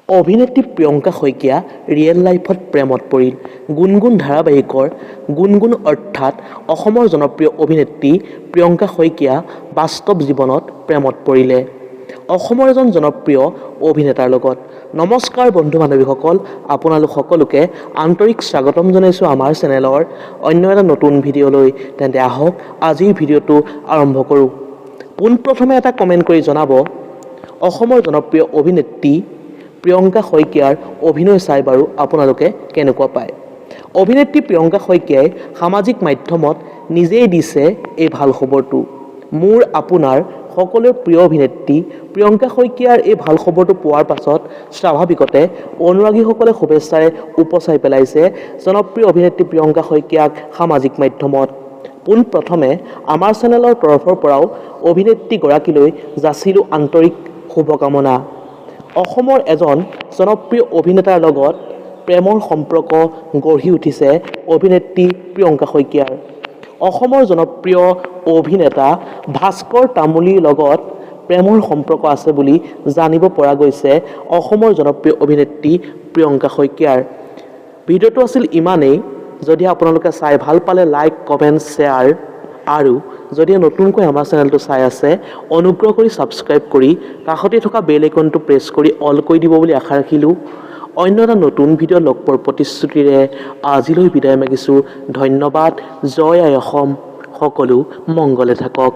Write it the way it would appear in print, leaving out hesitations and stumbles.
অভিনেত্ৰী প্ৰিয়ংকা শইকীয়া ৰিয়েল লাইফত প্ৰেমত পৰিল। গুণগুণ ধাৰাবাহিকৰ গুণগুণ অৰ্থাৎ অসমৰ জনপ্ৰিয় অভিনেত্ৰী প্ৰিয়ংকা শইকীয়া বাস্তৱ জীৱনত প্ৰেমত পৰিলে অসমৰ এজন জনপ্ৰিয় অভিনেতাৰ লগত। নমস্কাৰ বন্ধু বান্ধৱীসকল, আপোনালোক সকলোকে আন্তৰিক স্বাগতম জনাইছোঁ আমাৰ চেনেলৰ অন্য এটা নতুন ভিডিঅ'লৈ। তেন্তে আহক আজিৰ ভিডিঅ'টো আৰম্ভ কৰোঁ। পোনপ্ৰথমে এটা কমেণ্ট কৰি জনাব, অসমৰ জনপ্ৰিয় অভিনেত্ৰী প্ৰিয়ংকা শইকীয়াৰ অভিনয় চাই বাৰু আপোনালোকে কেনেকুৱা পায়। অভিনেত্ৰী প্ৰিয়ংকা শইকীয়াই সামাজিক মাধ্যমত নিজেই দিছে এই ভাল খবৰটো। মোৰ আপোনাৰ সকলোৰে প্ৰিয় অভিনেত্ৰী প্ৰিয়ংকা শইকীয়াৰ এই ভাল খবৰটো পোৱাৰ পাছত স্বাভাৱিকতে অনুৰাগীসকলে শুভেচ্ছাৰে উপচাই পেলাইছে জনপ্ৰিয় অভিনেত্ৰী প্ৰিয়ংকা শইকীয়াক সামাজিক মাধ্যমত। পোনপ্ৰথমে আমাৰ চেনেলৰ তৰফৰ পৰাও অভিনেত্ৰীগৰাকীলৈ যাচিলোঁ আন্তৰিক শুভকামনা। অসমৰ এজন জনপ্ৰিয় অভিনেতাৰ লগত প্ৰেমৰ সম্পৰ্ক গঢ়ি উঠিছে অভিনেত্ৰী প্ৰিয়ংকা শইকীয়াৰ। অসমৰ জনপ্ৰিয় অভিনেতা ভাস্কৰ তামুলীৰ লগত প্ৰেমৰ সম্পৰ্ক আছে বুলি জানিব পৰা গৈছে অসমৰ জনপ্ৰিয় অভিনেত্ৰী প্ৰিয়ংকা শইকীয়াৰ। ভিডিঅ'টো আছিল ইমানেই। যদি আপোনালোকে চাই ভাল পালে লাইক, কমেণ্ট, শ্বেয়াৰ আৰু যদি নতুনকৈ আমাৰ চেনেলটো চাই আছে অনুগ্ৰহ কৰি ছাবস্ক্ৰাইব কৰি কাষতে থকা বেল আইকনটো প্ৰেছ কৰি অল কৰি দিব বুলি আশা ৰাখিলোঁ। অন্য এটা নতুন ভিডিঅ' লগ পোৱাৰ প্ৰতিশ্ৰুতিৰে আজিলৈ বিদায় মাগিছোঁ। ধন্যবাদ। জয় আই অসম। সকলো মংগলে থাকক।